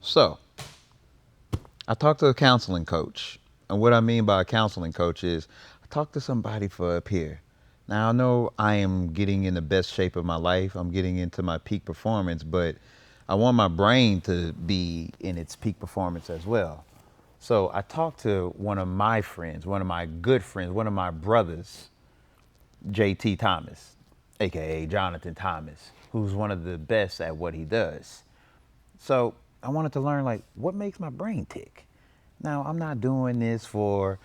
So, I talked to a counseling coach. And what I mean by a counseling coach is I talked to somebody for up here. Now, I know I am getting in the best shape of my life. I'm getting into my peak performance, but I want my brain to be in its peak performance as well. So, I talked to one of my friends, one of my good friends, one of my brothers, JT Thomas, aka Jonathan Thomas, who's one of the best at what he does. So I wanted to learn like what makes my brain tick. Now I'm not doing this for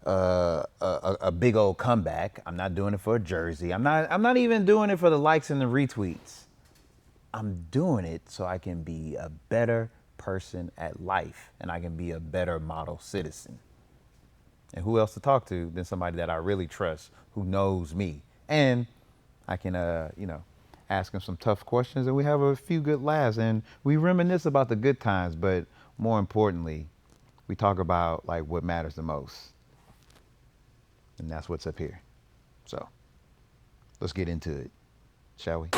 a big old comeback. I'm not doing it for a jersey. I'm not even doing it for the likes and the retweets. I'm doing it so I can be a better person at life and I can be a better model citizen. And who else to talk to than somebody that I really trust, who knows me, and I can, ask him some tough questions, and we have a few good laughs, and we reminisce about the good times, but more importantly, we talk about like what matters the most, and that's what's up here. So let's get into it, shall we?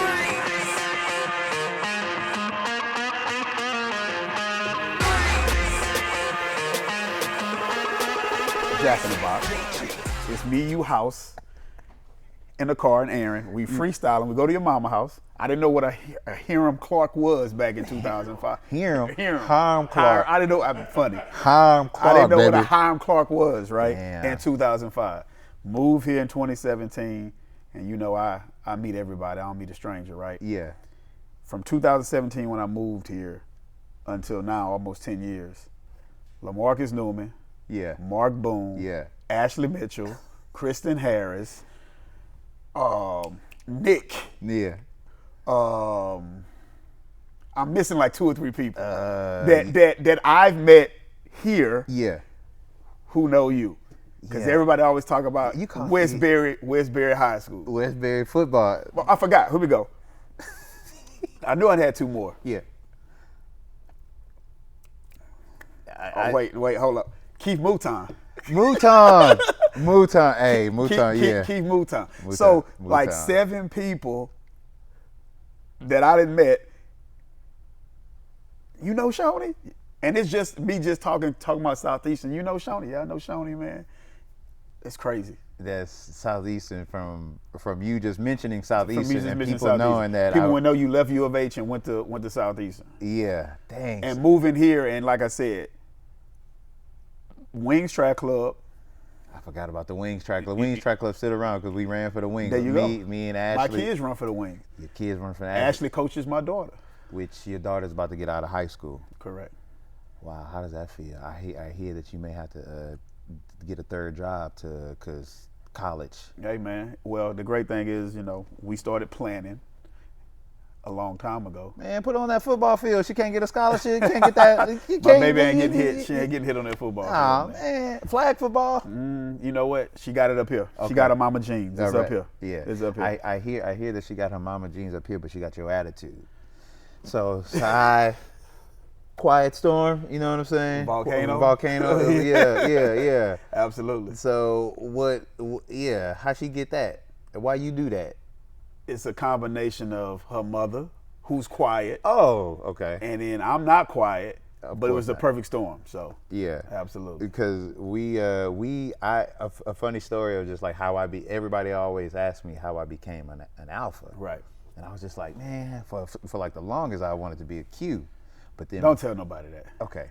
Jack in the Box. It's me, you, house, in the car, and Aaron. We freestyling. We go to your mama house. I didn't know what a Hiram Clark was back in 2005. Hiram Clark. I didn't know. I'm funny. Hiram Clark, I didn't know baby. what a Hiram Clark was, right? Damn. In 2005. Moved here in 2017, and you know I meet everybody. I don't meet a stranger, right? Yeah. From 2017 when I moved here until now, almost 10 years. LaMarcus Newman. Yeah. Mark Boone. Yeah. Ashley Mitchell. Kristen Harris. Nick. Yeah. I'm missing like 2 or 3 people that I've met here. Yeah. Who know you? Because Yeah. everybody always talk about Westbury High School. Westbury football. Well, I forgot. Here we go. I knew I had 2 more. Yeah. Wait, hold up. Keith Mouton. Mouton. Mouton. Hey, Mouton, yeah. Keith Mouton. So, like 7 people that I didn't met, you know Choni? And it's just me just talking about Southeastern. You know Choni? Yeah, I know Choni, man. It's crazy. That's Southeastern from you just mentioning Southeastern and people Southeastern. knowing that. People would know you left U of H and went to Southeastern. Yeah, dang. And moving here, and like I said, Wings Track Club. I forgot about the Wings Track Club. Wings Track Club stood around because we ran for the Wings. There you go. Me and Ashley. My kids run for the Wings. Your kids run for the Ashley coaches my daughter. Which your daughter's about to get out of high school. Correct. Wow, how does that feel? I hear that you may have to get a third job because college. Hey, man. Well, the great thing is, we started planning a long time ago. Man, put her on that football field. She can't get a scholarship. Can't get that. But maybe ain't getting hit. She ain't getting hit on that football field. Man. Flag football. You know what? She got it up here. Okay. She got her mama jeans. It's right. up here. Yeah. It's up here. I hear that she got her mama jeans up here, but she got your attitude. So quiet storm, you know what I'm saying? Volcano. Yeah. Absolutely. So how she get that? Why you do that? It's a combination of her mother, who's quiet. Oh, okay. And then I'm not quiet, but it was the not. perfect storm. So yeah, absolutely. Because a funny story of just like how everybody always asks me how I became an alpha. Right. And I was just like, man, for like the longest I wanted to be a Q. But then don't tell nobody that. Okay.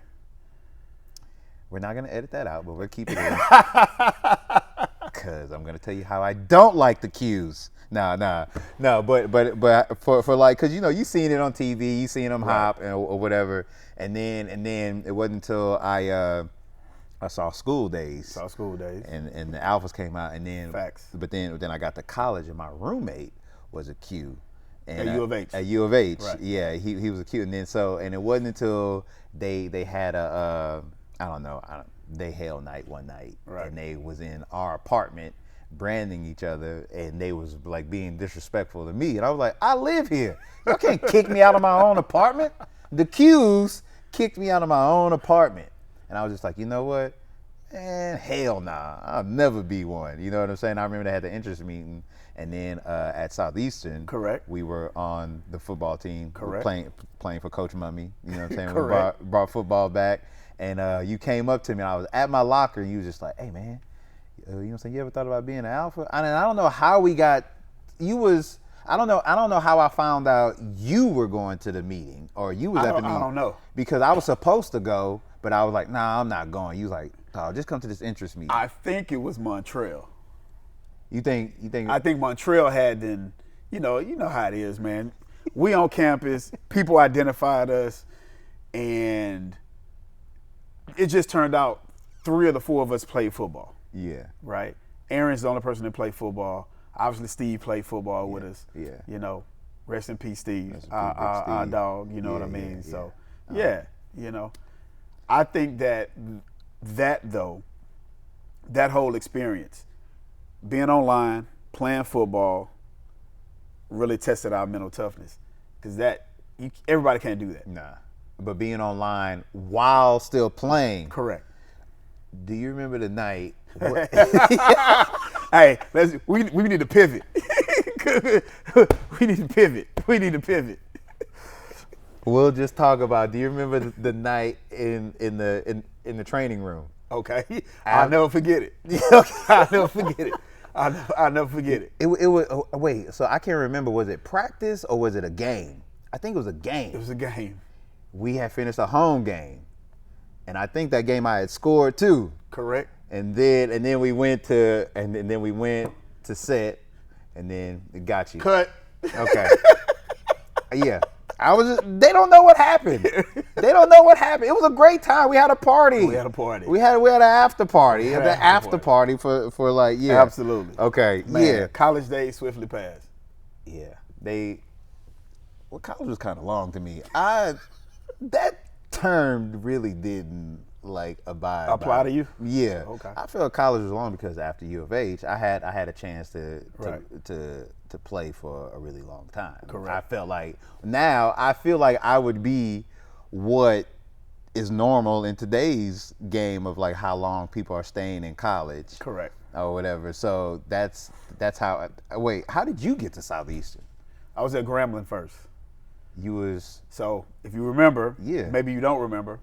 We're not gonna edit that out, but we'll keep it in. Cause I'm gonna tell you how I don't like the Qs. No, but for like, cause you seen it on TV, you seen them hop or whatever, and then it wasn't until I saw School Days. And the alphas came out, and then facts. But then I got to college, and my roommate was a Q. And at U of H. At U of H, right. Yeah, he was a Q, and then and it wasn't until they had they hell night one night, right. And they was in our apartment branding each other, and they was like being disrespectful to me, and I was like, I live here, y'all can't kick me out of my own apartment. The Qs kicked me out of my own apartment, and I was just like, you know what? man, hell nah, I'll never be one. You know what I'm saying? I remember they had the interest meeting, and then at Southeastern, Correct. we were on the football team, Correct. playing for Coach Mummy. You know what I'm saying? We Correct. brought football back, and you came up to me, and I was at my locker, and you was just like, hey man, you know what I'm saying? You ever thought about being an alpha? I don't know how we got. I don't know how I found out you were going to the meeting or you was at the meeting. I don't know. Because I was supposed to go, but I was like, nah, I'm not going. You was like, oh, just come to this interest meeting. I think it was Montreal. You think? I think Montreal had then, you know how it is, man. We on campus, people identified us, and it just turned out 3 of the 4 of us played football. Yeah. Right? Aaron's the only person that played football. Obviously, Steve played football with us. Yeah. You know, rest in peace, Steve. Rest in peace, Our Steve. dog, you know what I Yeah, mean? yeah, So, yeah. you know. I think that though, that whole experience, being online, playing football, really tested our mental toughness. Because everybody can't do that. Nah. But being online while still playing. Correct. Do you remember the night? Hey, we need to pivot. We need to pivot. We'll just talk about. Do you remember the night in the training room? Okay, I'll never forget it. I'll never forget it. I'll never forget it. It was wait. So I can't remember. Was it practice or was it a game? I think it was a game. It was a game. We had finished a home game, and I think that game I had scored too. Correct. And then we went to set, and then it got you. Cut. Okay. Yeah. They don't know what happened. They don't know what happened. It was a great time. We had a party. We had an after party. The after party for like, yeah. Absolutely. Okay. Man, yeah. college days swiftly passed. Yeah. College was kind of long to me. That term really didn't apply to you. Yeah. Okay. I felt college was long because after U of H, I had a chance to play for a really long time. Correct. I felt like now I feel like I would be what is normal in today's game of like how long people are staying in college. Correct. Or whatever. So that's how. Wait, how did you get to Southeastern? I was at Grambling first. You was So if you remember, Yeah. maybe you don't remember,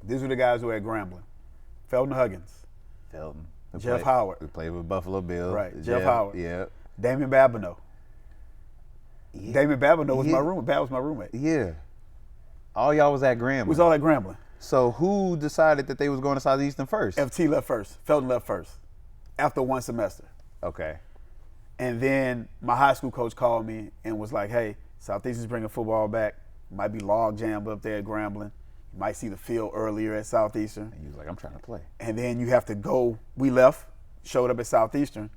these were the guys who were at Grambling. Felton Huggins, Felton. Jeff Howard. We played with Buffalo Bills. Right, Jeff Howard. Yeah. Damon Babineau. Yeah. Damon Babineau was Yeah. my roommate. Bab was my roommate. Yeah. All y'all was at Grambling. We was all at Grambling. So who decided that they was going to Southeastern first? FT left first. Felton left first after one semester. Okay. And then my high school coach called me and was like, hey, Southeastern's bringing football back. Might be log jammed up there at Grambling. You might see the field earlier at Southeastern. And he was like, I'm trying to play. And then you have to go. We left, showed up at Southeastern.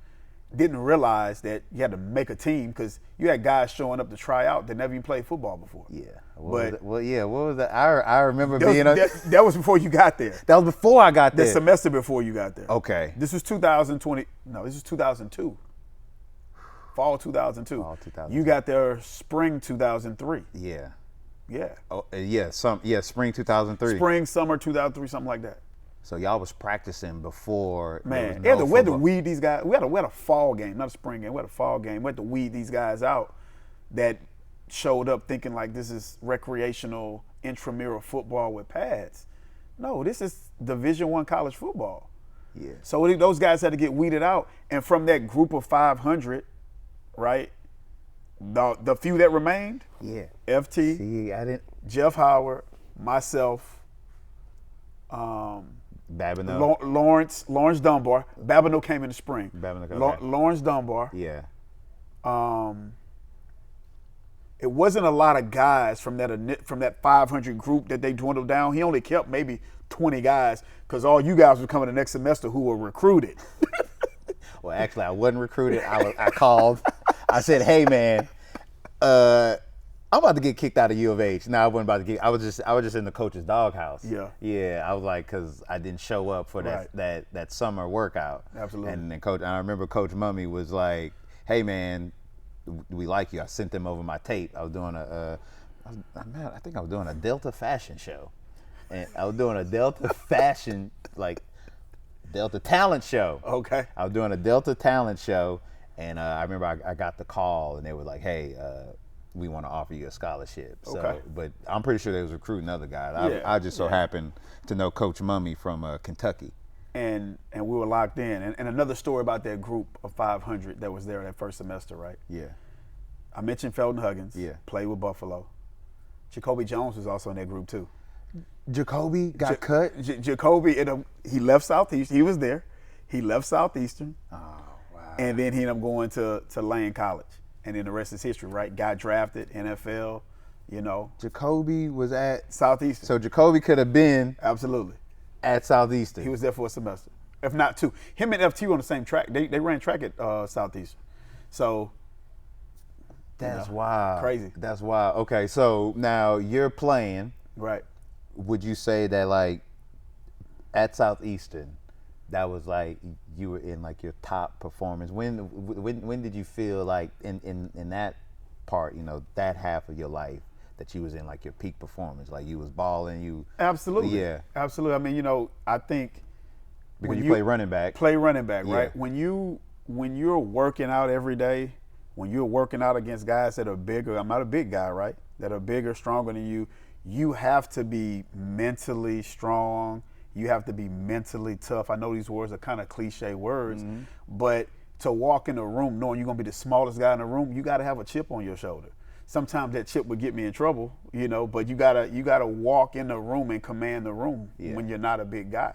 Didn't realize that you had to make a team because you had guys showing up to try out that never even played football before. Yeah. But what was that? I remember being that was before you got there. that was before I got The there. semester before you got there. Okay. This was 2020. No, this was 2002. Fall 2002. Fall 2002. You got there spring 2003. Yeah. Yeah. Oh, yeah. Spring 2003. Spring, summer 2003, something like that. So y'all was practicing before. Man, there was no we had to football. weed these guys. We had a fall game, not a spring game. We had a fall game. We had to weed these guys out that showed up thinking like this is recreational intramural football with pads. No, this is Division I college football. Yeah. So those guys had to get weeded out, and from that group of 500, right? The few that remained, Yeah. FT, See, I didn't. Jeff Howard, myself, Babineau. Lawrence Dunbar. Babineau came in the spring. Babineau, okay. Lawrence Dunbar. Yeah. It wasn't a lot of guys from that 500 group that they dwindled down. He only kept maybe 20 guys because all you guys were coming the next semester who were recruited. Well, actually, I wasn't recruited. I called. I said, "Hey, man, I'm about to get kicked out of U of H." No, I wasn't about to get. I was just in the coach's doghouse. Yeah. Yeah. I was like, because I didn't show up for Right. that summer workout. Absolutely. And then I remember Coach Mummy was like, "Hey, man, we like you." I sent them over my tape. I was doing I think I was doing a Delta fashion show, and I was doing a Delta fashion like Delta talent show. Okay. I was doing a Delta talent show, and I remember I got the call, and they were like, "Hey, we want to offer you a scholarship." So, Okay. but I'm pretty sure they was recruiting other guys. Yeah, I just so yeah. happened to know Coach Mummy from Kentucky. And we were locked in. And another story about that group of 500 that was there that first semester, right? Yeah. I mentioned Felton Huggins. Yeah. Played with Buffalo. Jacoby Jones was also in that group too. Jacoby got cut. Jacoby, he left Southeastern. He was there. He left Southeastern. Oh wow. And then he ended up going to Lane College. And then the rest is history, right? Got drafted, NFL, Jacoby was at Southeastern. So Jacoby could have been Absolutely. at Southeastern. He was there for a semester, if not two. Him and FT were on the same track. They ran track at Southeastern. So That's wild. Crazy. That's wild. Okay, so now you're playing. right. Would you say that like at Southeastern, that was like you were in like your top performance? When did you feel like in that part, that half of your life that you was in like your peak performance, like you was balling, you Absolutely. Yeah. Absolutely. I mean, I think because when you play running back. play running back, right? Yeah. When you're working out every day, when you're working out against guys that are bigger, I'm not a big guy, right? That are bigger, stronger than you, you have to be mentally strong. You have to be mentally tough. I know these words are kind of cliche words, but to walk in a room knowing you're gonna be the smallest guy in the room, you gotta have a chip on your shoulder. Sometimes that chip would get me in trouble, but you gotta walk in the room and command the room when you're not a big guy.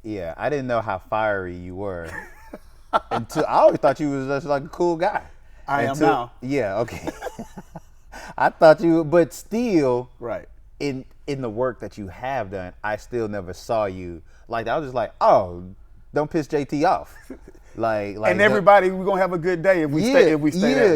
Yeah, I didn't know how fiery you were until I always thought you was just like a cool guy. I am now. Yeah, okay. I thought you, but still, Right. in the work that you have done, I still never saw you like that. I was just like, oh, don't piss JT off. Like And everybody, we're gonna have a good day if we stay that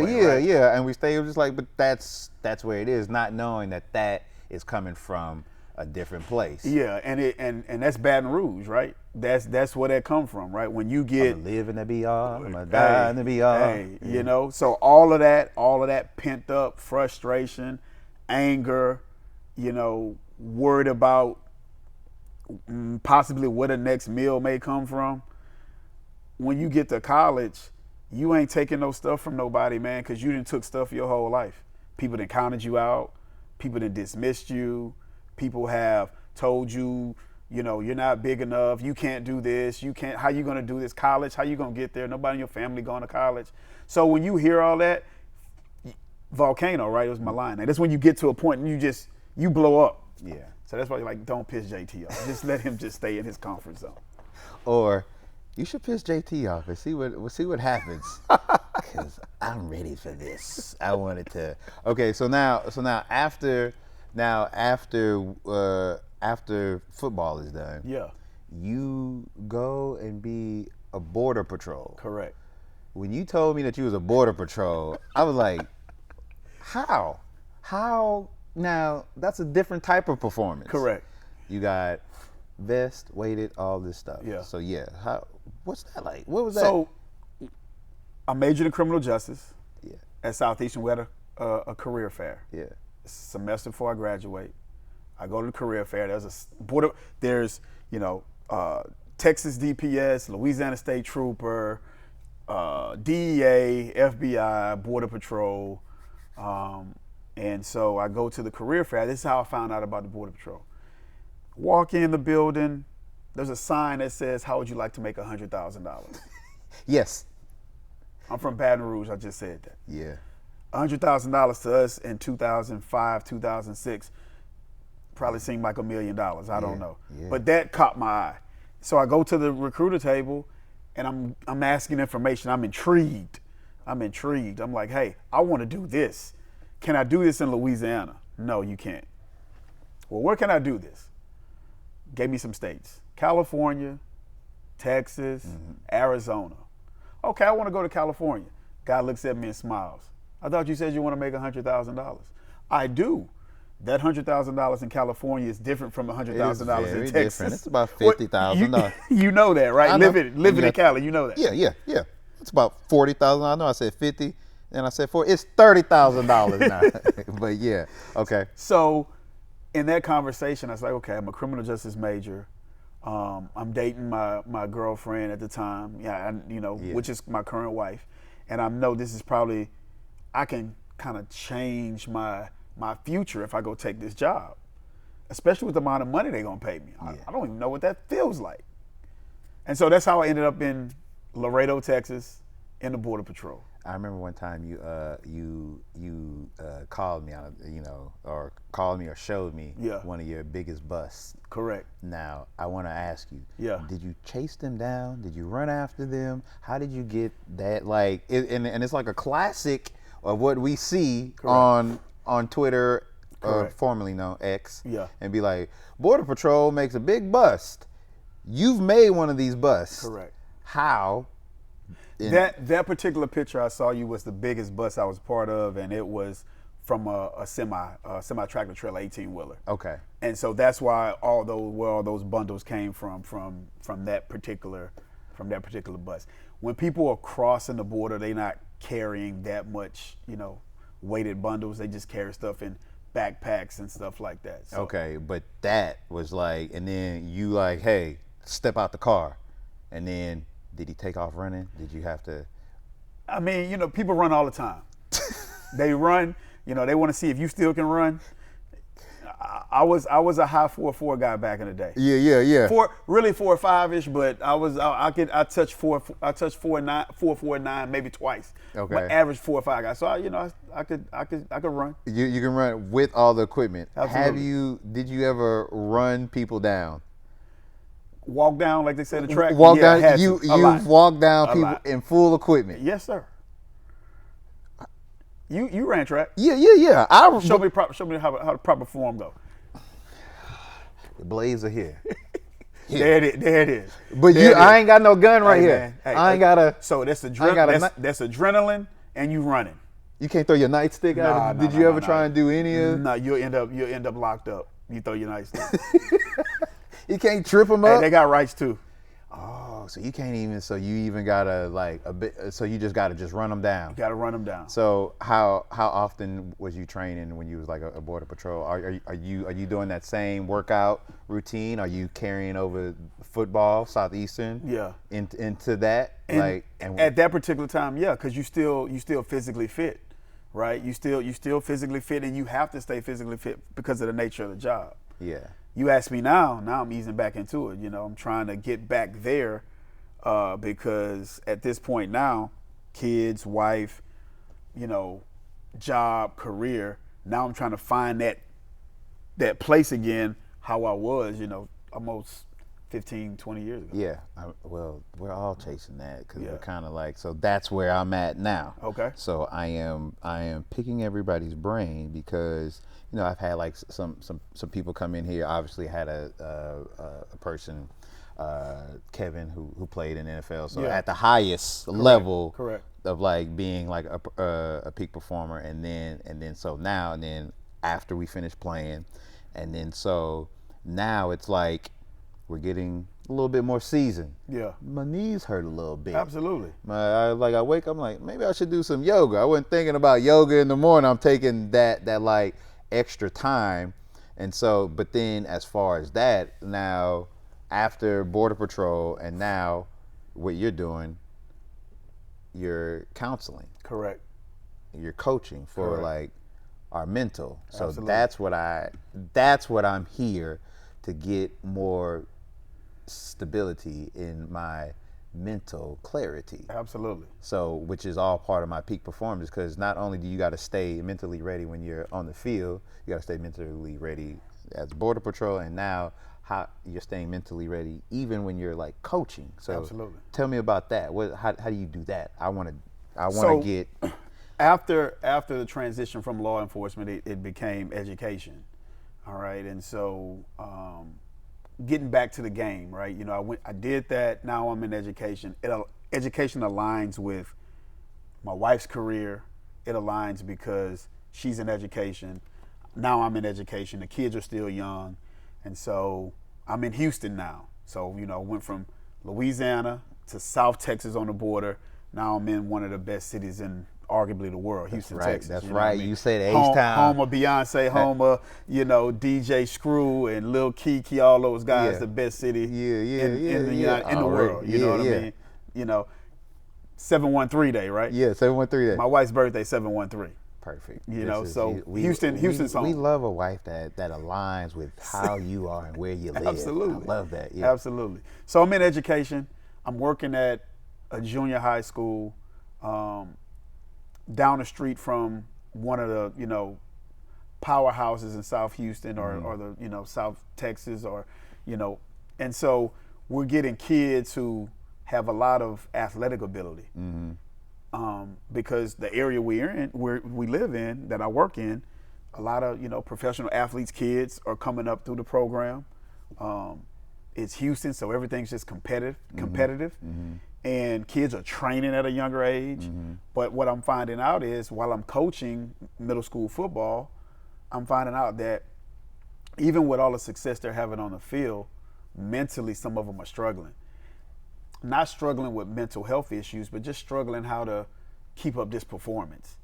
way. Right? Yeah, and we stay just like, but that's where it is, not knowing that is coming from a different place. Yeah, and that's Baton Rouge, right? That's where that come from, right? When you get I'm gonna live in the BR, I'm gonna die in the BR. Hey, so all of that pent up frustration, anger, worried about possibly where the next meal may come from. When you get to college, you ain't taking no stuff from nobody, man, because you didn't took stuff your whole life. People done counted you out. People done dismissed you. People have told you, you're not big enough. You can't do this. You can't. How you gonna do this? College? How you gonna get there? Nobody in your family going to college. So when you hear all that, volcano, right? It was my line. And that's when you get to a point and you blow up. Yeah. So that's why you're like, don't piss JT off. Just let him just stay in his comfort zone. Or you should piss JT off and see what happens. Because I'm ready for this. I wanted to. Okay, so now after football is done, Yeah. you go and be a border patrol. Correct. When you told me that you was a border patrol, I was like, how? Now that's a different type of performance. Correct. You got vest, weighted, all this stuff. Yeah. So yeah, what's that like? What was that? So I majored in criminal justice Yeah. at Southeastern. We had a career fair. Yeah. Semester before I graduate, I go to the career fair. There's Texas DPS, Louisiana State Trooper, DEA, FBI, Border Patrol, and so I go to the career fair. This is how I found out about the Border Patrol. Walk in the building. There's a sign that says, "How would you like to make $100,000?" Yes. I'm from Baton Rouge. I just said that. Yeah. $100,000 to us in 2005, 2006 probably seemed like $1 million. I don't know. Yeah. But that caught my eye. So I go to the recruiter table and I'm asking information. I'm intrigued. I'm like, hey, I want to do this. Can I do this in Louisiana? No, you can't. Well, where can I do this? Gave me some states. California, Texas, Arizona. Okay, I want to go to California. Guy looks at me and smiles. I thought you said you want to make $100,000. I do. That $100,000 in California is different from $100,000 in Texas. Different. It's about $50,000. You know that, right? Living in Cali, you know that. Yeah. It's about $40,000. I know I said 50, and I said 40. It's $30,000 now. But yeah, okay. So in that conversation, I was like, okay, I'm a criminal justice major. I'm dating my girlfriend at the time, yeah, which is my current wife, and I know this is probably I can kind of change my future if I go take this job, especially with the amount of money they're gonna pay me. I don't even know what that feels like, and so that's how I ended up in Laredo, Texas, in the Border Patrol. I remember one time you called me out, or called me or showed me one of your biggest busts. Correct. Now I want to ask you, did you chase them down? Did you run after them? How did you get that? Like, and it's like a classic of what we see on Twitter, formerly known X, and be like, Border Patrol makes a big bust. You've made one of these busts. Correct. How? That particular picture I saw you was the biggest bus I was part of, and it was from a semi tractor trailer 18-wheeler. Okay. And so that's why all those bundles came from that particular bus. When people are crossing the border, they're not carrying that much, weighted bundles. They just carry stuff in backpacks and stuff like that. So, okay, but that was like, and then you like, hey, step out the car, and then. Did he take off running? Did you have to? I mean, people run all the time. They run. They want to see if you still can run. I was a high 4.4 guy back in the day. Yeah. 4.5-ish, but I touched 4.49 maybe twice. Okay. My average 4.5 guy. So I could run. You can run with all the equipment. Absolutely. Did you ever run people down? Walk down, like they said, the track. Walk down. You've walked down people in full equipment. Yes, sir. You ran track. Yeah. Show me how the proper form go. The blades are here. There it is. But I ain't got no gun right here. Man, I ain't got a. So that's adrenaline, and you running. You can't throw your nightstick out. Did you ever try and do any of? No, you'll end up locked up. You throw your nightstick. You can't trip them up. Hey, they got rights too. Oh, so you can't even. So you even gotta like a bit. So you just gotta run them down. You gotta run them down. So how often was you training when you was like a border patrol? Are you doing that same workout routine? Are you carrying over football, Southeastern? Yeah. Into that and at that particular time, yeah, because you still physically fit, right? You still physically fit, and you have to stay physically fit because of the nature of the job. Yeah. You ask me now I'm easing back into it. I'm trying to get back there because at this point now, kids, wife, job, career, now I'm trying to find that place again how I was, almost 15, 20 years ago. Yeah. Well, we're all chasing that because we're kind of like, so that's where I'm at now. Okay. So I am picking everybody's brain because I've had like some people come in here. Obviously had a person, Kevin, who played in the NFL. So at the highest level of like being like a peak performer, and then so now and then after we finish playing, and then so now it's like we're getting a little bit more seasoned. Yeah. My knees hurt a little bit. Absolutely. I wake up, I'm like, maybe I should do some yoga. I wasn't thinking about yoga in the morning. I'm taking that like extra time. And so, but then as far as that, now after Border Patrol and now what you're doing, you're counseling. Correct. You're coaching for like our mental. So Absolutely. that's what I'm here to get more stability in my mental clarity. Absolutely. So, which is all part of my peak performance, because not only do you got to stay mentally ready when you're on the field, you got to stay mentally ready as Border Patrol, and now how you're staying mentally ready even when you're like coaching. So, Absolutely. Tell me about that. How do you do that? I want to get after the transition from law enforcement, it became education. All right, and so getting back to the game, right? I did that. Now I'm in education. Education aligns with my wife's career. It aligns because she's in education. Now I'm in education. The kids are still young, and so I'm in Houston now. So went from Louisiana to South Texas on the border. Now I'm in one of the best cities in arguably the world, Houston, right. Texas. That's You know what right. I mean? You said Home, H-Town. home of Beyonce, home of, DJ Screw and Lil Keke, all those guys, Yeah. the best city in the Already. world. You know what I mean? 713 day, right? Yeah, 713 day. My wife's birthday, 713. Perfect. Houston's home. We love a wife that aligns with how you are and where you live. Absolutely. I love that. Yeah. Absolutely. So I'm in education. I'm working at a junior high school down the street from one of the, powerhouses in South Houston or the, South Texas and so we're getting kids who have a lot of athletic ability. Because the area we live in, that I work in, a lot of professional athletes, kids are coming up through the program. It's Houston, so everything's just competitive, and kids are training at a younger age. But what I'm finding out is, while I'm coaching middle school football, I'm finding out that even with all the success they're having on the field, mentally some of them are struggling. Not struggling with mental health issues, but just struggling how to keep up this performance.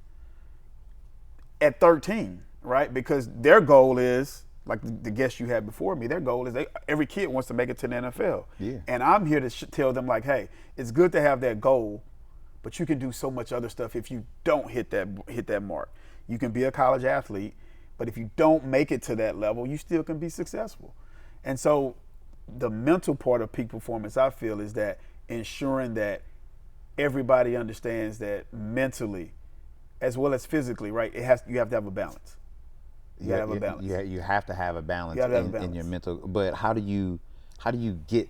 At 13, right? Because their goal is, like the guest you had before me, their goal is every kid wants to make it to the NFL. Yeah. And I'm here to tell them, like, hey, it's good to have that goal, but you can do so much other stuff if you don't hit that mark. You can be a college athlete, but if you don't make it to that level, you still can be successful. And so the mental part of peak performance, I feel, is that ensuring that everybody understands that mentally as well as physically, right? You have to have a balance. You have a balance. You have to have a balance, in your mental. But how do you get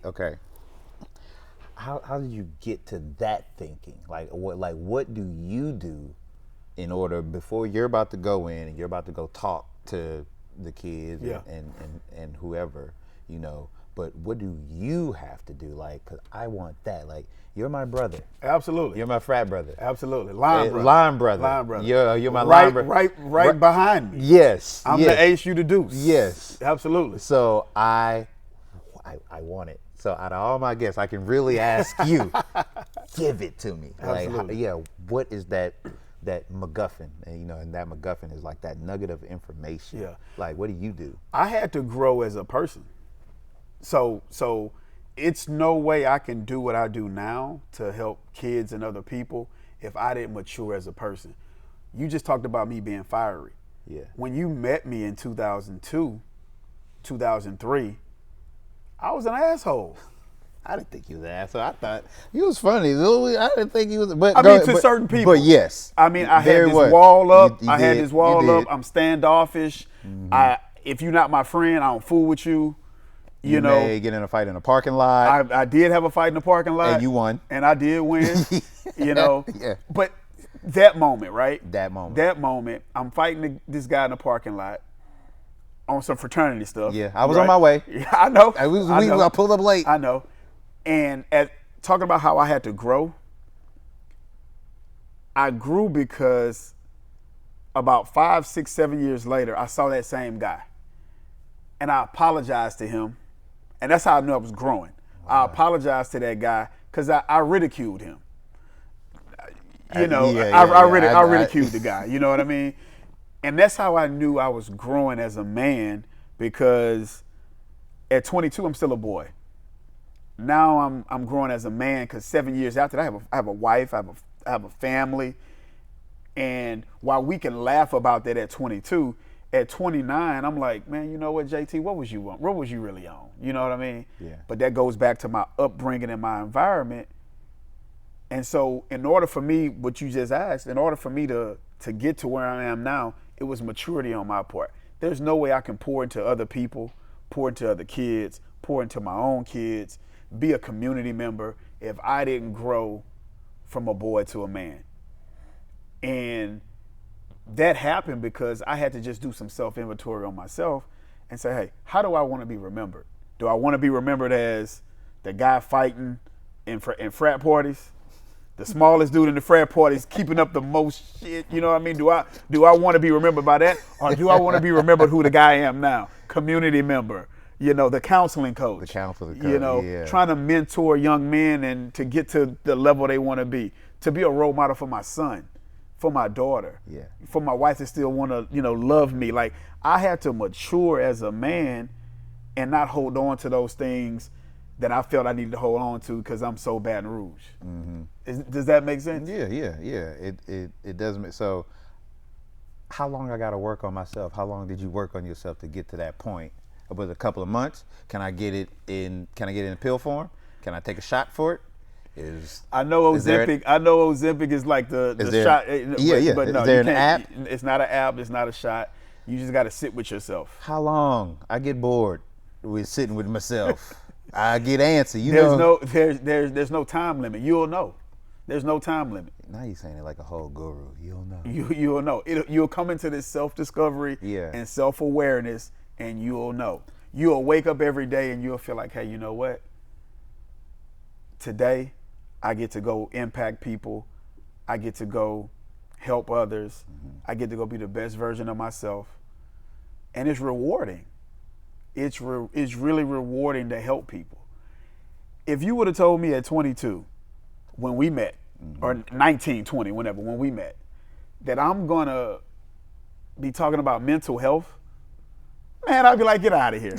How did you get to that thinking? What do you do in order, before you're about to go in and you're about to go talk to the kids and whoever, but what do you have to do? Because I want that. You're my brother. Absolutely. You're my frat brother. Absolutely. Line brother. Line brother. Line brother. You're my line brother. Right behind me. Yes. I'm the ace, you the deuce. Yes. Absolutely. So I want it. So out of all my guests, I can really ask you, give it to me. Absolutely. What is that MacGuffin? And that MacGuffin is like that nugget of information. Yeah. What do you do? I had to grow as a person. So it's no way I can do what I do now to help kids and other people if I didn't mature as a person. You just talked about me being fiery. Yeah. When you met me in 2002, 2003, I was an asshole. I didn't think you was an asshole. I thought he was funny. I didn't think he was. But to certain people. But yes. I mean, I had this wall up. had this wall up. I'm standoffish. Mm-hmm. If you're not my friend, I don't fool with you. You may get in a fight in a parking lot. I did have a fight in the parking lot. And you won. And I did win. Yeah. But that moment, right? That moment. I'm fighting this guy in the parking lot on some fraternity stuff. Yeah, I was on my way. Yeah, I know. I pulled up late. I know. And talking about how I had to grow, I grew because about 5, 6, 7 years later, I saw that same guy. And I apologized to him. And that's how I knew I was growing. Wow. I apologized to that guy because I ridiculed him. I ridiculed the guy. You know what I mean? And that's how I knew I was growing as a man, because at 22, I'm still a boy. Now I'm growing as a man because 7 years after that, I have a wife, I have a family. And while we can laugh about that at 22, at 29, I'm like, man, you know what, JT, what was you on? What was you really on? You know what I mean? Yeah. But that goes back to my upbringing and my environment. And so in order for me, what you just asked, in order for me to get to where I am now, it was maturity on my part. There's no way I can pour into other people, pour into other kids, pour into my own kids, be a community member if I didn't grow from a boy to a man. And that happened because I had to just do some self-inventory on myself and say, hey, how do I want to be remembered? Do I want to be remembered as the guy fighting in frat parties? The smallest dude in the frat parties keeping up the most shit, you know what I mean? Do I want to be remembered by that? Or do I want to be remembered who the guy I am now? Community member, the counseling coach. Trying to mentor young men and to get to the level they want to be. To be a role model for my son for my daughter. Yeah. For my wife to still want to, love me. Like, I had to mature as a man and not hold on to those things that I felt I needed to hold on to because I'm so Baton Rouge. Does that make sense? Yeah. It does make so. How long I got to work on myself? How long did you work on yourself to get to that point? Was it a couple of months? Can I get it in pill form? Can I take a shot for it? I know Ozempic is like the shot. But no, is there you an can't. app? It's not an app. It's not a shot. You just got to sit with yourself. How long? I get bored with sitting with myself. I get antsy. There's no time limit. You'll know. There's no time limit. Now you're saying it like a whole guru. You'll know. You'll know. You'll come into this self-discovery and self-awareness, and you'll know. You'll wake up every day and you'll feel like, hey, you know what? Today, I get to go impact people. I get to go help others. I get to go be the best version of myself. And it's rewarding. It's really rewarding to help people. If you would have told me at 22, when we met, or 19, 20, whenever, when we met, that I'm going to be talking about mental health, man, I'd be like, get out of here.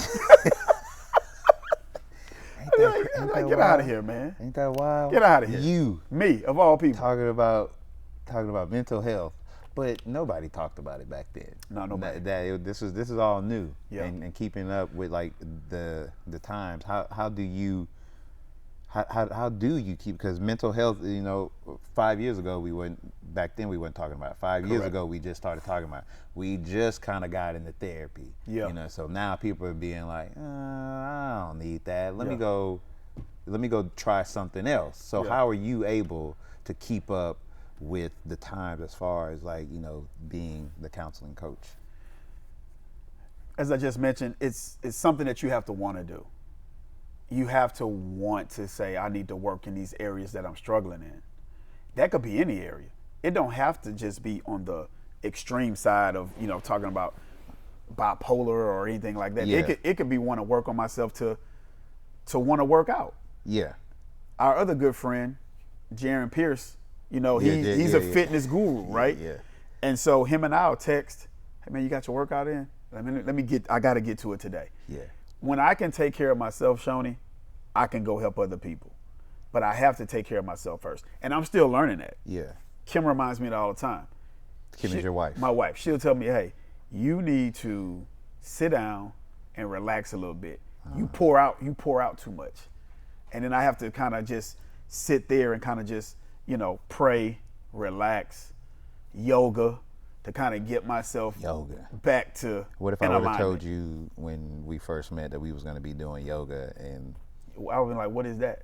Get out of here, man. Ain't that wild? Get out of here. You. Me, of all people. Talking about mental health. But nobody talked about it back then. No, nobody. This is all new. Yeah. And keeping up with like the times. How do you keep, because mental health, 5 years ago we weren't talking about it. 5 years ago we just started talking about it. We just kind of got into therapy. Yeah. So now people are being like, I don't need that. Let me go try something else. So how are you able to keep up with the times as far as like, being the counseling coach? As I just mentioned, it's something that you have to want to do. You have to want to say, I need to work in these areas that I'm struggling in. That could be any area. It don't have to just be on the extreme side of, talking about bipolar or anything like that. Yeah. It could be want to work on myself to want to work out. Yeah. Our other good friend, Jaron Pierce, he's a fitness guru, right? Yeah. And so him and I'll text, hey man, you got your workout in? I got to get to it today. Yeah. When I can take care of myself, Choni, I can go help other people. But I have to take care of myself first. And I'm still learning that. Yeah. Kim reminds me of that all the time. Kim is your wife. My wife. She'll tell me, hey, you need to sit down and relax a little bit. You pour out too much. And then I have to kind of just sit there and kind of just, pray, relax, yoga, to kind of get myself back to What if I would have told you when we first met that we was going to be doing yoga? And I was like, what is that?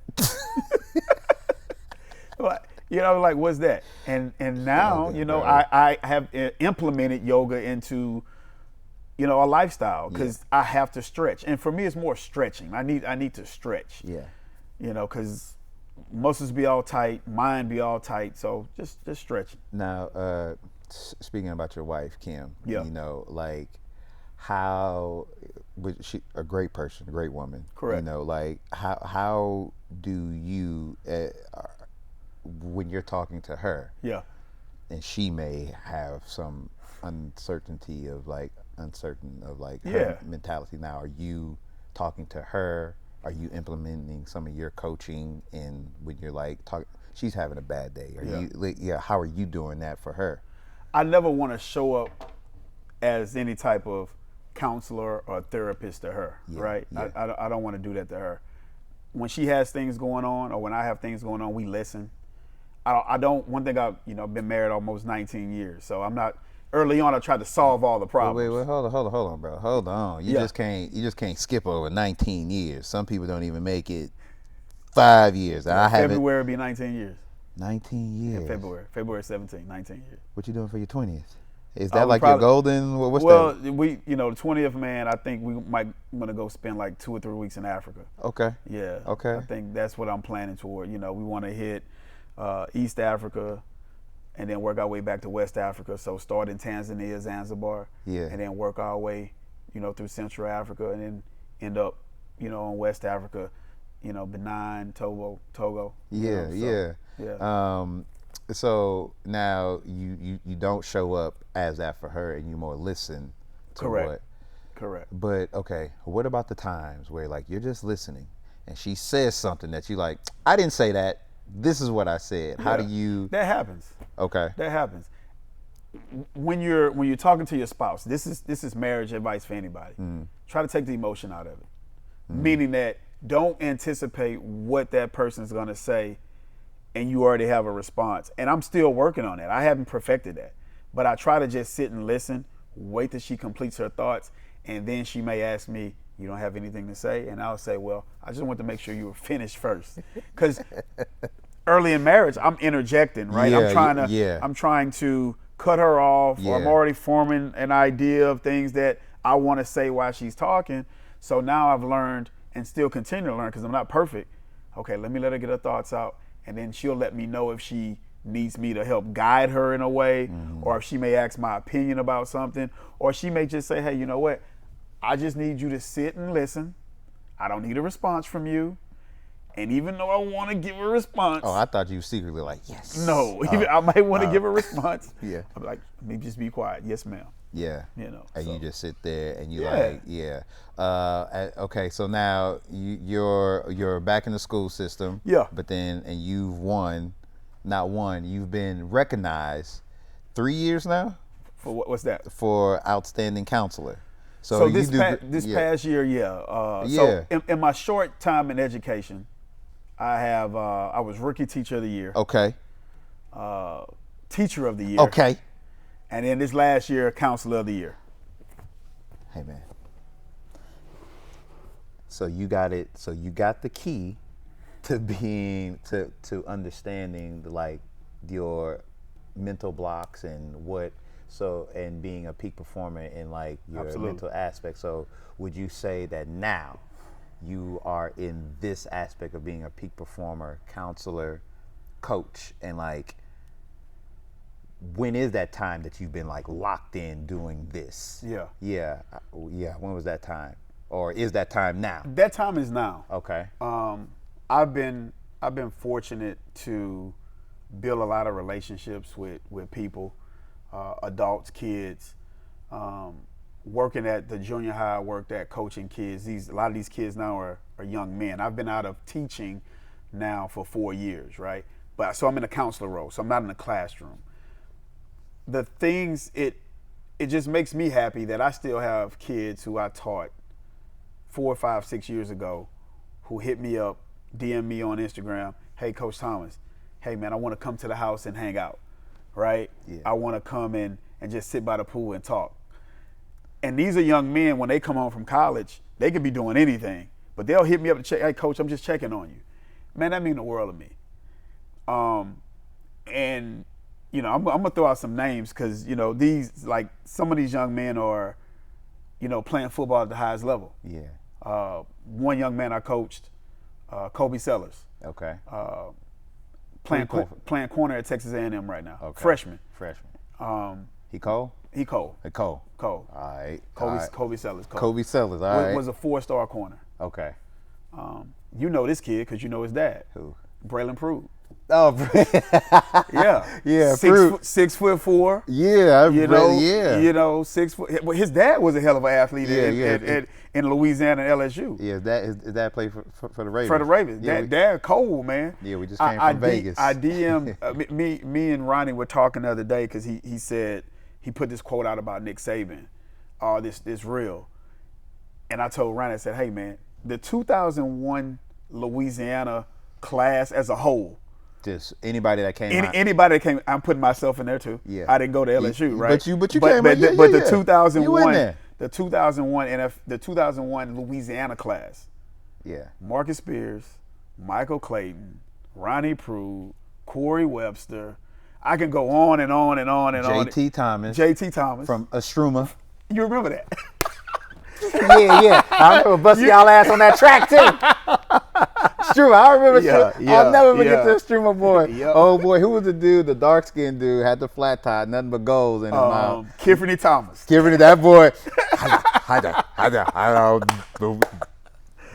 Like, what's that? And now, I have implemented yoga into, a lifestyle because I have to stretch. And for me, it's more stretching. I need to stretch. Yeah. Because muscles be all tight, mind be all tight. So just stretching. Now, speaking about your wife, Kim, like how was she a great person, a great woman? Correct. Like how do you, when you're talking to her, and she may have some uncertainty of her mentality. Now, are you talking to her? Are you implementing some of your coaching when you're like she's having a bad day? How are you doing that for her? I never want to show up as any type of counselor or therapist to her, right? Yeah. I don't want to do that to her. When she has things going on or when I have things going on, we listen. One thing I've been married almost 19 years, so I'm not, early on I tried to solve all the problems. Wait, hold on, bro. Hold on. You just can't skip over 19 years. Some people don't even make it 5 years. February will be 19 years. 19 years. Yeah, February 17, 19 years. What you doing for your 20th? Is that like your golden? What's that? We the 20th man. I think we might want to go spend like 2 or 3 weeks in Africa. Okay. Yeah. Okay. I think that's what I'm planning toward. We want to hit East Africa, and then work our way back to West Africa. So start in Tanzania, Zanzibar, and then work our way, through Central Africa, and then end up, in West Africa, Benin, Togo. Yeah. So now you don't show up as that for her, and you more listen to Correct. what. Correct. But okay, what about the times where like you're just listening and she says something that you like, I didn't say that. This is what I said. How do Yeah. you? That happens. Okay. That happens. When you're talking to your spouse, this is marriage advice for anybody. Try to take the emotion out of it. Meaning that don't anticipate what that person's gonna say and you already have a response. And I'm still working on that. I haven't perfected that. But I try to just sit and listen, wait till she completes her thoughts, and then she may ask me, you don't have anything to say? And I'll say, well, I just want to make sure you were finished first. Because early in marriage, I'm interjecting, right? I'm trying to cut her off, or I'm already forming an idea of things that I want to say while she's talking. So now I've learned and still continue to learn because I'm not perfect. Okay, let me let her get her thoughts out, and then she'll let me know if she needs me to help guide her in a way, or if she may ask my opinion about something, or she may just say, hey, you know what? I just need you to sit and listen. I don't need a response from you. And even though I want to give a response. Oh, I thought you were secretly like, yes. No, I might want to give a response. Yeah. I'm like, let me just be quiet. Yes, ma'am. Yeah. You know. And so. you just sit there and you Yeah. Okay, so now you're back in the school system. Yeah. But then you've been recognized 3 years now For what's that? for outstanding counselor. So this past year, yeah. So in my short time in education, I was rookie teacher of the year. Okay. Teacher of the year. Okay. And then this last year, counselor of the year. Hey man. So you got it. So you got the key to being to understanding like your mental blocks and and being a peak performer in like your Absolutely. mental aspect. So would you say that now you are in this aspect of being a peak performer, counselor, coach, and like when is that time that you've been like locked in doing this? Yeah. When was that time? Or is that time now? That time is now. Okay. I've been fortunate to build a lot of relationships with people, adults, kids. Working at the junior high, I worked at coaching kids. A lot of these kids now are young men. I've been out of teaching now for 4 years, right? So I'm in a counselor role, so I'm not in the classroom. The things, it just makes me happy that I still have kids who I taught 4, 5, 6 years ago who hit me up, DM me on Instagram, hey, Coach Thomas, hey, man, I want to come to the house and hang out, right? Yeah. I want to come in and just sit by the pool and talk. And these are young men, when they come home from college, they could be doing anything, but they'll hit me up to check, hey, Coach, I'm just checking on you. Man, that means the world to me. And you know, I'm gonna throw out some names because you know some of these young men are, playing football at the highest level. Yeah. One young man I coached, Kobe Sellers. Okay. Playing corner at Texas A&M right now. Okay. Freshman. He Cole? He Cole. Hey, Cole. All right. Kobe Sellers. Kobe Sellers. All right. Was a 4-star corner. Okay. You know this kid because you know his dad. Who? Braylon Prude. Oh, Yeah. Yeah. 6'4". Yeah. Yeah. 6 foot. Well, his dad was a hell of an athlete in Louisiana and LSU. Yeah. Is that play for the Ravens? For the Ravens. Yeah, Dad cold, man. Yeah. We just came from Vegas. I DM'd me and Ronnie were talking the other day because he said he put this quote out about Nick Saban. Oh, this real. And I told Ronnie, I said, hey man, the 2001 Louisiana class as a whole. Just anybody that came. Anybody that came. I'm putting myself in there too. Yeah. I didn't go to LSU, right? But you came. But the 2001. You in there. The 2001 Louisiana class. Yeah. Marcus Spears, Michael Clayton, Ronnie Prude, Corey Webster. I can go on and on and on and on. JT Thomas. From Astruma. You remember that? Yeah. I remember busting y'all ass on that track too. Struma, I remember. I'll never forget this Struma boy. Yep. Oh boy, who was the dude? The dark skinned dude had the flat tie, nothing but goals in his mouth. Kifferny Thomas. That boy.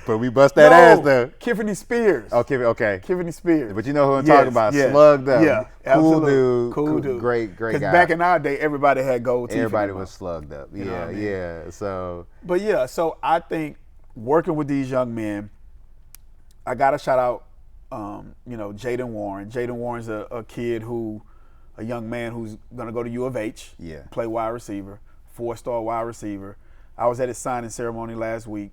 But we bust that ass No, though. Tiffany Spears. Okay. Tiffany Spears. But you know who I'm Yes, talking about? yes. Slugged up. Yeah, Cool absolutely. dude. Cool dude. Great Because guy. back in our day, everybody had gold teeth. Everybody in their was mouth. slugged up. You know Yeah, what I mean? yeah. So But yeah, so I think working with these young men, I got to shout out, Jaden Warren. Jaden Warren's a kid a young man who's going to go to U of H, Yeah. play wide receiver, 4-star wide receiver. I was at his signing ceremony last week.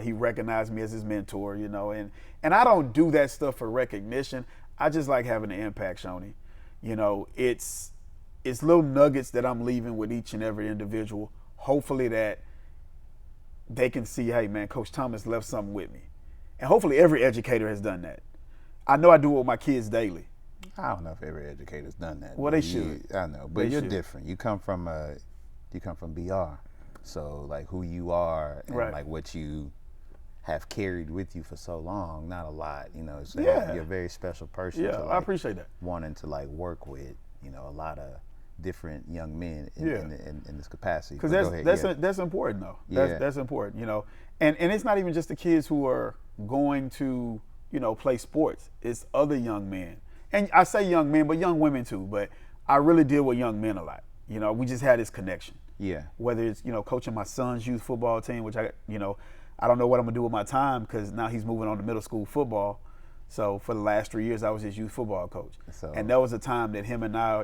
He recognized me as his mentor, and I don't do that stuff for recognition. I just like having an impact, Choni. It's little nuggets that I'm leaving with each and every individual. Hopefully that they can see, hey man, Coach Thomas left something with me. And hopefully every educator has done that. I know I do it with my kids daily. I don't know if every educator's done that. Well, they should. I know, but They you're should. different. You come from BR, so like who you are and Right. like what you have carried with you for so long. Not a lot, So Yeah. you're a very special person. Yeah, to, I like, appreciate that. wanting to like work with, a lot of different young men in, Yeah. in this capacity. Because But go ahead, yeah. that's important though. Yeah. That's important, And it's not even just the kids who are going to, play sports. It's other young men. And I say young men, but young women too. But I really deal with young men a lot. We just had this connection. Yeah. Whether it's, coaching my son's youth football team, which I don't know what I'm gonna do with my time because now he's moving on to middle school football. So for the last 3 years, I was his youth football coach. And there was a time that him and I,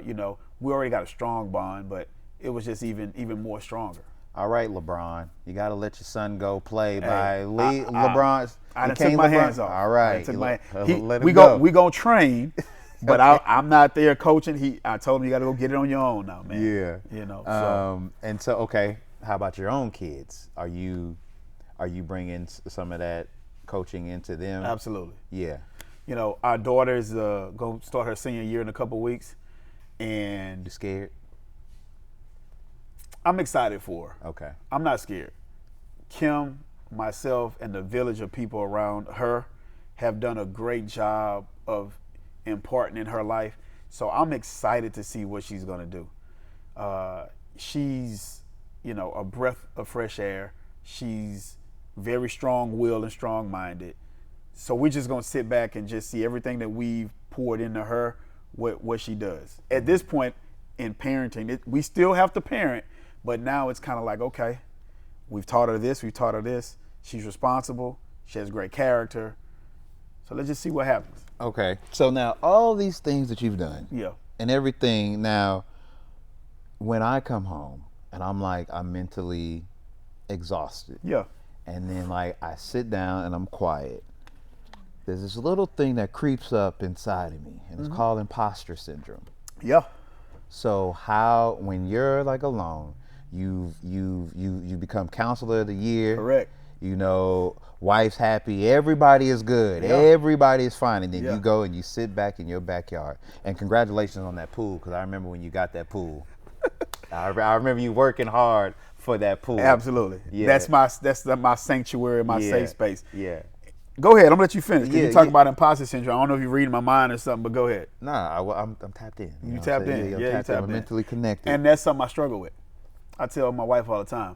we already got a strong bond, but it was just even more stronger. All right, LeBron, you got to let your son go play Hey, LeBron. I done King took my LeBron. hands off. All right, I took my- let him we go. We gonna train, but I'm not there coaching. I told him you got to go get it on your own now, man. Yeah. So. And so, okay, how about your own kids? Are you bringing some of that coaching into them? Absolutely. Yeah. Our daughter is going to start her senior year in a couple of weeks, and You scared? I'm excited for her. Okay. I'm not scared. Kim, myself, and the village of people around her have done a great job of imparting in her life. So I'm excited to see what she's going to do. She's, a breath of fresh air. She's very strong-willed and strong-minded. So we're just going to sit back and just see everything that we've poured into her, what she does. At this point in parenting, we still have to parent, but now it's kind of like, okay, we've taught her this, we've taught her this. She's responsible. She has great character. So let's just see what happens. Okay. So now all these things that you've done Yeah. and everything, now when I come home and I'm mentally exhausted. Yeah. And then like I sit down and I'm quiet. There's this little thing that creeps up inside of me, and it's called imposter syndrome. Yeah. So how, when you're like alone, you become counselor of the year. Correct. Wife's happy, everybody is good, Yeah. everybody is fine, and then Yeah. you go and you sit back in your backyard. And congratulations on that pool, because I remember when you got that pool. I remember you working hard for that pool. Absolutely. Yeah. That's my sanctuary, my Yeah. safe space. Yeah. Go ahead. I'm gonna let you finish. 'Cause Yeah, you talk yeah. about imposter syndrome. I don't know if you're reading my mind or something, but go ahead. Nah, I'm tapped in. You know what tapped I'm saying? in. Yeah, Yeah, you I'm tapped in. tapped I'm in. mentally connected. And that's something I struggle with. I tell my wife all the time,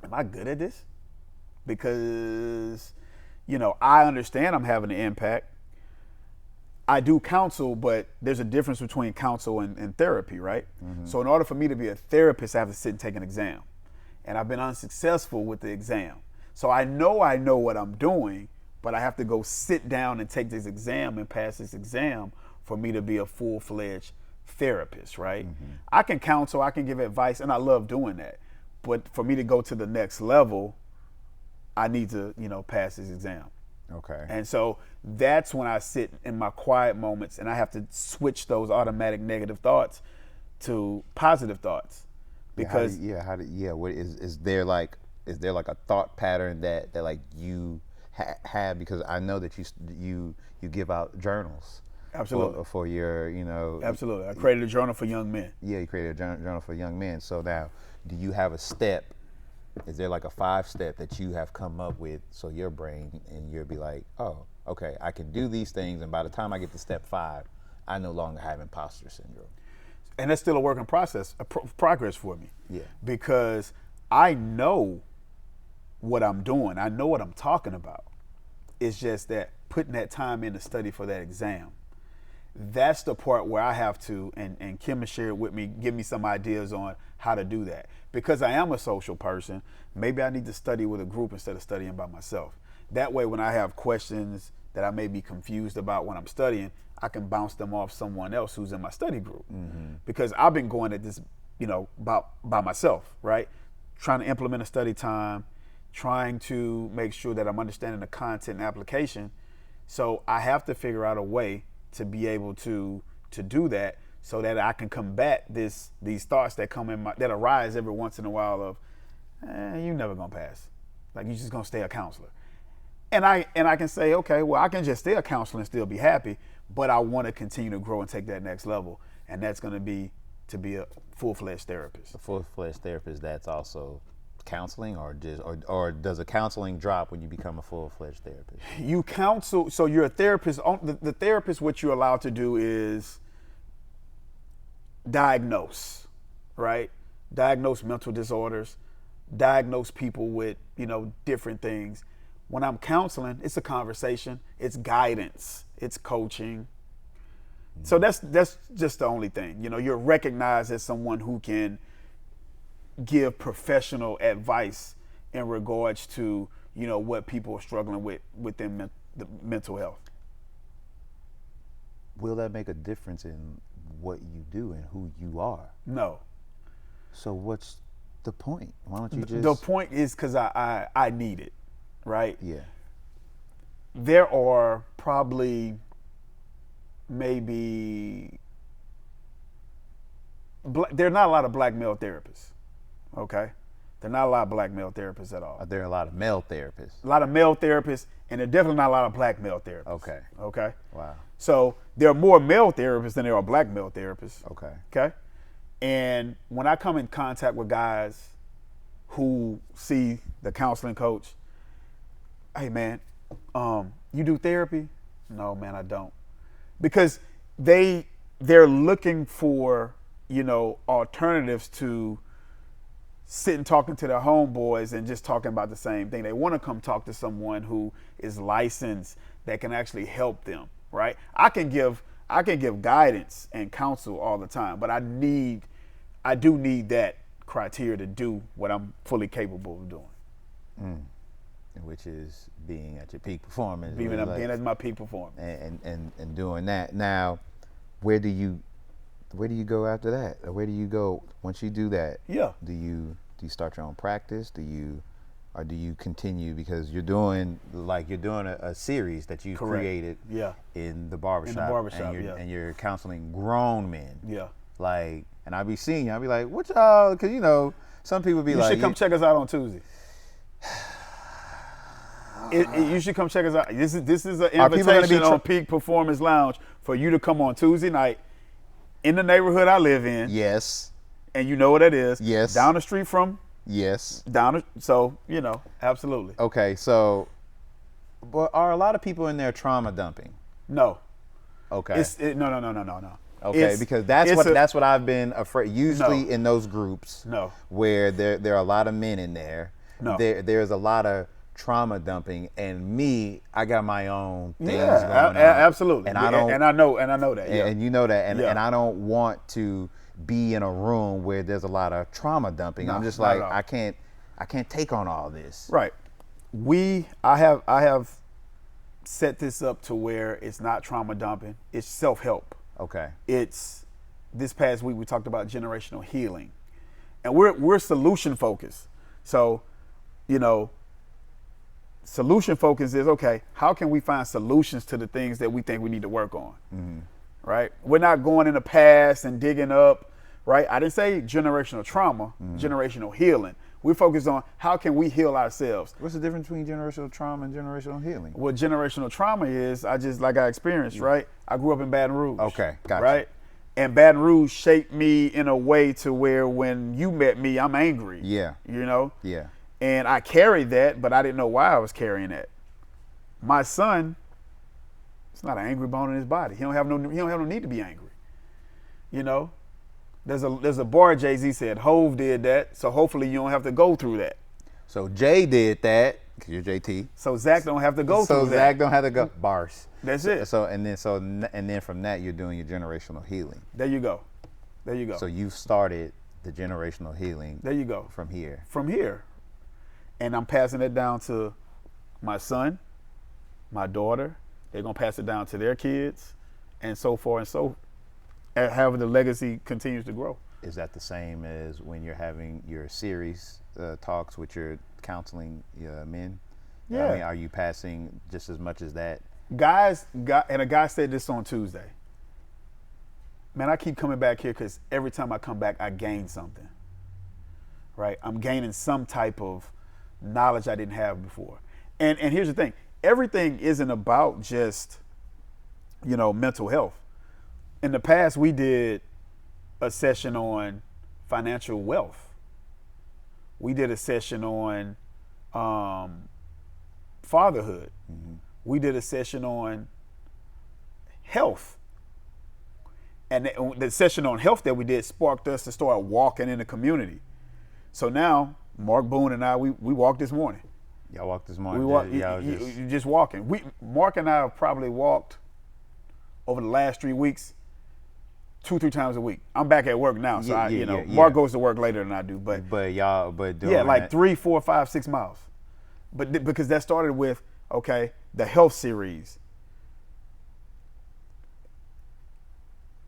am I good at this? Because, I understand I'm having an impact. I do counsel, but there's a difference between counsel and therapy, right? So in order for me to be a therapist, I have to sit and take an exam. And I've been unsuccessful with the exam. So I know what I'm doing, but I have to go sit down and take this exam and pass this exam for me to be a full-fledged therapist, right? I can counsel, I can give advice, and I love doing that. But for me to go to the next level, I need to, pass this exam. Okay. And so that's when I sit in my quiet moments and I have to switch those automatic negative thoughts to positive thoughts. Because what is there like a thought pattern that like you have, because I know that you give out journals. Absolutely. For your, Absolutely. I created a journal for young men. Yeah, you created a journal for young men. So now, do you have a step? Is there like a 5-step that you have come up with, so your brain and you'll be like, oh, okay, I can do these things, and by the time I get to step 5, I no longer have imposter syndrome. And that's still a work in progress for me. Yeah. Because I know what I'm doing. I know what I'm talking about. It's just that putting that time in to study for that exam. That's the part where I have to, and Kim has shared with me, give me some ideas on how to do that. Because I am a social person, maybe I need to study with a group instead of studying by myself. That way, when I have questions that I may be confused about when I'm studying, I can bounce them off someone else who's in my study group. Because I've been going at this, by myself, right? Trying to implement a study time, trying to make sure that I'm understanding the content and application. So I have to figure out a way to be able to do that, so that I can combat these thoughts that that arise every once in a while of, you never gonna pass, like you just gonna stay a counselor. And I can say, okay, well, I can just stay a counselor and still be happy, but I want to continue to grow and take that next level, and that's going to be a full-fledged therapist. A full-fledged therapist that's also counseling, or does a counseling drop when you become a full-fledged therapist? You counsel, so you're a therapist. The therapist, what you're allowed to do is diagnose, right? Diagnose mental disorders, diagnose people with, different things. When I'm counseling, it's a conversation, it's guidance, it's coaching. So that's just the only thing. You're recognized as someone who can give professional advice in regards to, what people are struggling with within the mental health. Will that make a difference in what you do and who you are? No. So what's the point? Why don't you just... The point is because I need it, right? Yeah. There are probably maybe... there are not a lot of black male therapists, okay? There are not a lot of black male therapists at all. Are there a lot of male therapists? A lot of male therapists, and there are definitely not a lot of black male therapists. Okay. Okay? Wow. So there are more male therapists than there are black male therapists. Okay. Okay? And when I come in contact with guys who see the counseling coach, hey man, you do therapy? No, man, I don't. Because they're looking for, alternatives to sitting talking to their homeboys and just talking about the same thing. They want to come talk to someone who is licensed that can actually help them, right? I can give guidance and counsel all the time, but I do need that criteria to do what I'm fully capable of doing. Which is being at your peak performance. Being at my peak performance. And doing that. Now, where do you go after that? Or where do you go once you do that? Yeah. Do you start your own practice? Do you continue, because you're doing a series that you created in the barbershop. And you're counseling grown men. Yeah. Like, and I'll be seeing you, I'll be like, what y'all, because some people be you like, should come check us out on Tuesday. You should come check us out. This is an invitation on Peak Performance Lounge for you to come on Tuesday night in the neighborhood I live in. Yes. And you know what that is. Yes. Down the street from. Yes. So, absolutely. Okay, so, but are a lot of people in there trauma dumping? No. Okay. No. Okay, because that's what I've been afraid. Usually in those groups, where there are a lot of men in there, there's a lot of trauma dumping, and I got my own things going on. Absolutely. And I know that. Yeah. And you know that, and I don't want to be in a room where there's a lot of trauma dumping. I'm just like, I can't take on all this. Right. I have set this up to where it's not trauma dumping, it's self-help. Okay. It's, this past week we talked about generational healing, and we're solution focused. So, solution focus is, okay, how can we find solutions to the things that we think we need to work on? Mm-hmm. Right? We're not going in the past and digging up, right? I didn't say generational trauma, generational healing. We're focused on how can we heal ourselves. What's the difference between generational trauma and generational healing? What generational trauma is, I experienced, right? I grew up in Baton Rouge. Okay, gotcha. Right? And Baton Rouge shaped me in a way to where when you met me, I'm angry. Yeah. Yeah. And I carried that, but I didn't know why I was carrying that. My son, it's not an angry bone in his body. He don't have no need to be angry. There's a bar Jay-Z said, Hove did that, so hopefully you don't have to go through that. So Jay did that because you're JT. So Zach don't have to go So through Zach that. don't have to go bars. That's it. And then from that you're doing your generational healing. There you go. There you go. So you've started the generational healing. There you go. From here. From here. And I'm passing it down to my son, my daughter. They're going to pass it down to their kids, and so forth and so. However the legacy continues to grow. Is that the same as when you're having your series talks with your counseling men? Yeah. I mean, are you passing just as much as that? And a guy said this on Tuesday. Man, I keep coming back here because every time I come back, I gain something. Right? I'm gaining some type of knowledge I didn't have before. And here's the thing. Everything isn't about just, mental health. In the past, we did a session on financial wealth. We did a session on fatherhood. Mm-hmm. We did a session on health. And the session on health that we did sparked us to start walking in the community. So now, Mark Boone and I, we walked this morning. Y'all walked this morning? We walked, just walking. Mark and I have probably walked over the last 3 weeks 2-3 times a week. I'm back at work now, so Mark goes to work later than I do. But doing like 3, 4, 5, 6 miles. But because that started with the health series.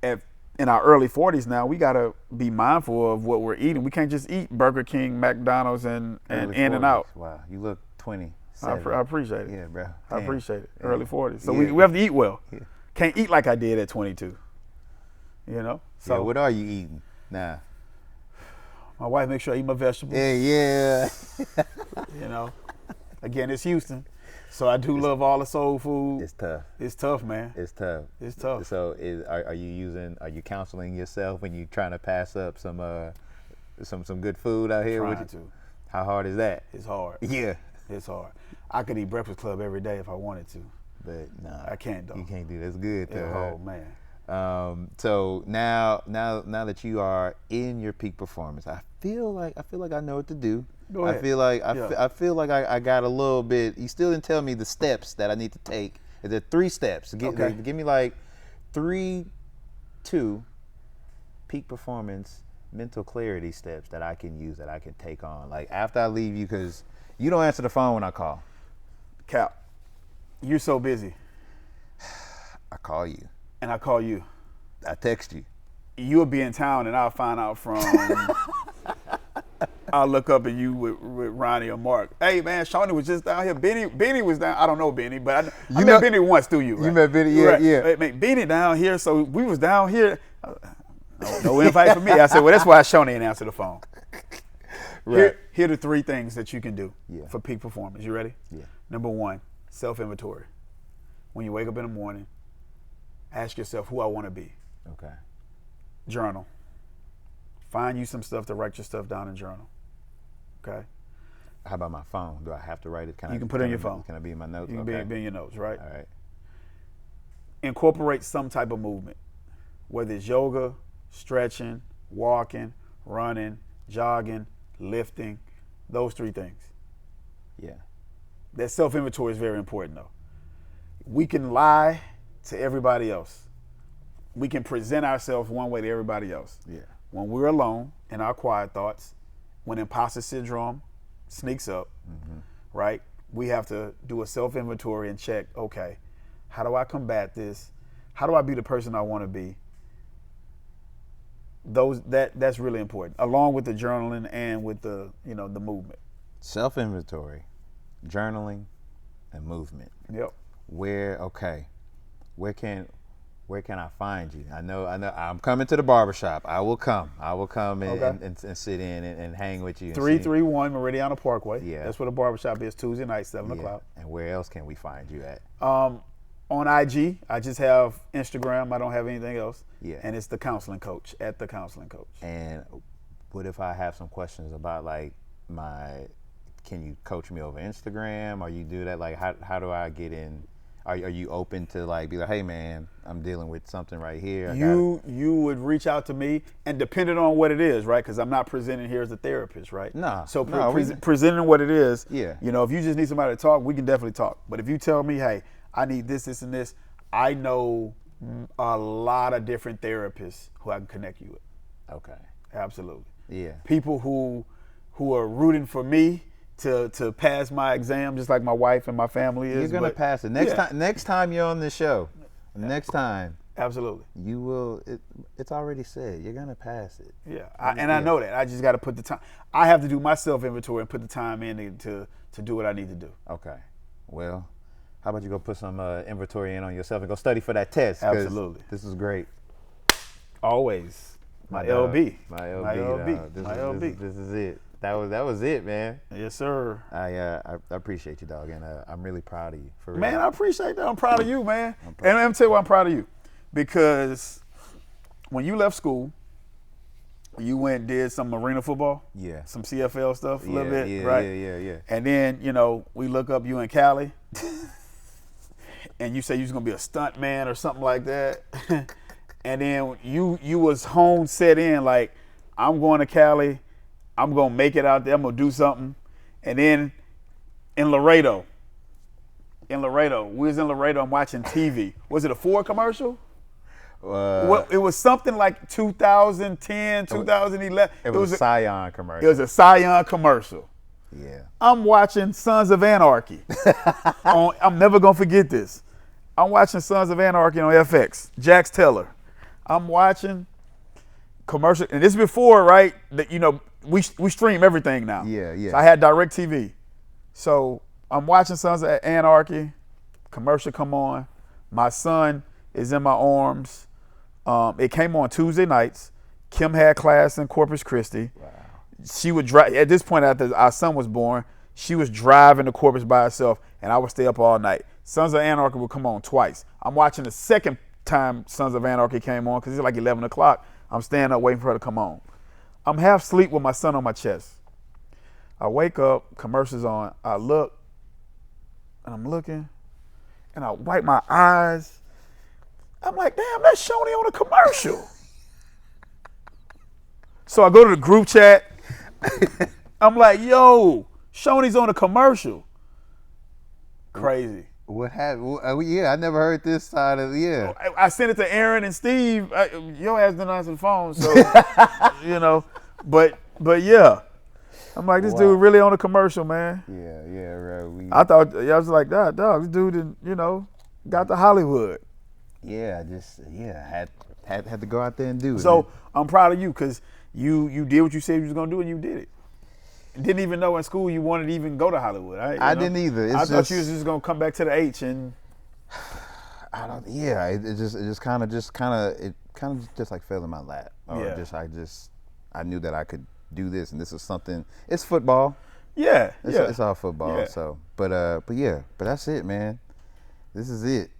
In our early 40s now, we gotta be mindful of what we're eating. We can't just eat Burger King, McDonald's, and In-N-Out. Wow, you look 20. I appreciate it. Yeah, bro. I appreciate it. Yeah. Early 40s. So we have to eat well. Yeah. Can't eat like I did at 22. So what are you eating now? My wife makes sure I eat my vegetables. Yeah. Again, it's Houston. So I do love all the soul food. It's tough. It's tough, man. It's tough. It's tough. So are you counseling yourself when you're trying to pass up some good food out here? Trying to. How hard is that? It's hard. Yeah. It's hard. I could eat Breakfast Club every day if I wanted to. But nah. I can't though. You can't do that. That's good though. Oh man. So now that you are in your peak performance, I feel like I know what to do. Go ahead. I feel like I got a little bit. You still didn't tell me the steps that I need to take. Is there 3 steps? Give me like 2 peak performance mental clarity steps that I can use, that I can take on. Like after I leave you, because you don't answer the phone when I call. Cap, you're so busy. I call you. And I call you. I text you. You'll be in town, and I'll find out from. I'll look up at you with Ronnie or Mark. Hey man, Choni was just down here. Benny was down. I don't know Benny, but I met Benny once through you. Right? You met Benny, yeah, right. yeah. Hey, man, Benny down here, so we was down here. No invite for me. I said, well, that's why Choni didn't answer the phone. Right. Here are the 3 things that you can do for peak performance. You ready? Yeah. Number 1, self-inventory. When you wake up in the morning, ask yourself who I want to be. Okay. Journal. Find you some stuff to write your stuff down in journal. Okay. How about my phone? Do I have to write it? You can put it in your phone. Can I be in my notes? You can be in your notes, right? All right. Incorporate some type of movement, whether it's yoga, stretching, walking, running, jogging, lifting, those 3 things. Yeah. That self-inventory is very important, though. We can lie to everybody else. We can present ourselves one way to everybody else. Yeah. When we're alone in our quiet thoughts, when imposter syndrome sneaks up, right? We have to do a self-inventory and check, okay, how do I combat this? How do I be the person I want to be? That's really important, along with the journaling and with the the movement. Self-inventory, journaling, and movement. Yep. Where can I find you? I know I'm coming to the barbershop. I will come and sit in and hang with you. 331 Meridiana Parkway. Yeah. That's where the barbershop is, Tuesday night, 7 o'clock. And where else can we find you at? On IG, I just have Instagram. I don't have anything else. Yeah. And it's The Counseling Coach, at The Counseling Coach. And what if I have some questions about can you coach me over Instagram, or you do that? Like how do I get in? are you open to like be like, hey man, I'm dealing with something right here. You would reach out to me, and depending on what it is, right? Because I'm not presenting here as a therapist, right? Nah, So no, presenting what it is, Yeah. You know, if you just need somebody to talk, we can definitely talk. But if you tell me, hey, I need this, this, and this, I know a lot of different therapists who I can connect you with. Okay. Absolutely. Yeah. People who are rooting for me to pass my exam, just like my wife and my family is. You're gonna but- pass it Yeah, next time you're on the show. Next time Absolutely. you will. It's already said you're gonna pass it. Yeah, I know that. I just got to put the time. I have to do my self inventory and put the time in to do what I need to do. Okay. Well, how about you go put some inventory in on yourself and go study for that test? 'Cause Absolutely. This is great. Always. My dog. LB. My My LB. LB. dog. My LB. This is it. That was it, man. Yes, sir. I appreciate you, dog, and I'm really proud of you. For real. Man, I appreciate that. I'm proud of you, man. And let me tell you why I'm proud of you. Because when you left school, you went and did some arena football. Yeah. Some CFL stuff a little bit, yeah, right? Yeah. And then, you know, we look up you in Cali. And you say you was gonna be a stunt man or something like that. And then you was home set in like, I'm going to Cali, I'm gonna make it out there, I'm gonna do something. And then in Laredo, we was in Laredo, I'm watching TV. Was it a Ford commercial? Well, it was something like 2010, 2011. It was a Scion commercial. It was a Scion commercial. Yeah. I'm watching Sons of Anarchy. I'm never gonna forget this. I'm watching Sons of Anarchy on FX. Jax Teller. I'm watching commercial, and this is before, right? That, you know, we stream everything now. Yeah. So I had DirecTV. So I'm watching Sons of Anarchy. Commercial come on. My son is in my arms. It came on Tuesday nights. Kim had class in Corpus Christi. Wow. She would drive. At this point, after our son was born, she was driving to Corpus by herself, and I would stay up all night. Sons of Anarchy would come on twice. I'm watching the second time Sons of Anarchy came on because it's like 11 o'clock. I'm staying up waiting for her to come on. I'm half asleep with my son on my chest. I wake up, commercials on. I look, and I'm looking, and I wipe my eyes. I'm like, damn, that's Choni on a commercial. So I go to the group chat. I'm like, yo, Choni's on a commercial. Crazy. What happened? Yeah, I never heard this side of I sent it to Aaron and Steve. Your ass didn't answer the phone, so you know. But yeah, I'm like, this dude really on a commercial, man. Yeah, right. I thought I was like, dog, this dude, you know, got to Hollywood. Had to go out there and do it. So man. I'm proud of you because you did what you said you was gonna do and you did it. Didn't even know in school you wanted to even go to Hollywood. I didn't either. I thought you was just gonna come back to the H and. I don't. Yeah, it just kind of like fell in my lap. Or Yeah. I knew that I could do this, and this is something. It's football. Yeah, It's all football. Yeah. So, but that's it, man. This is it.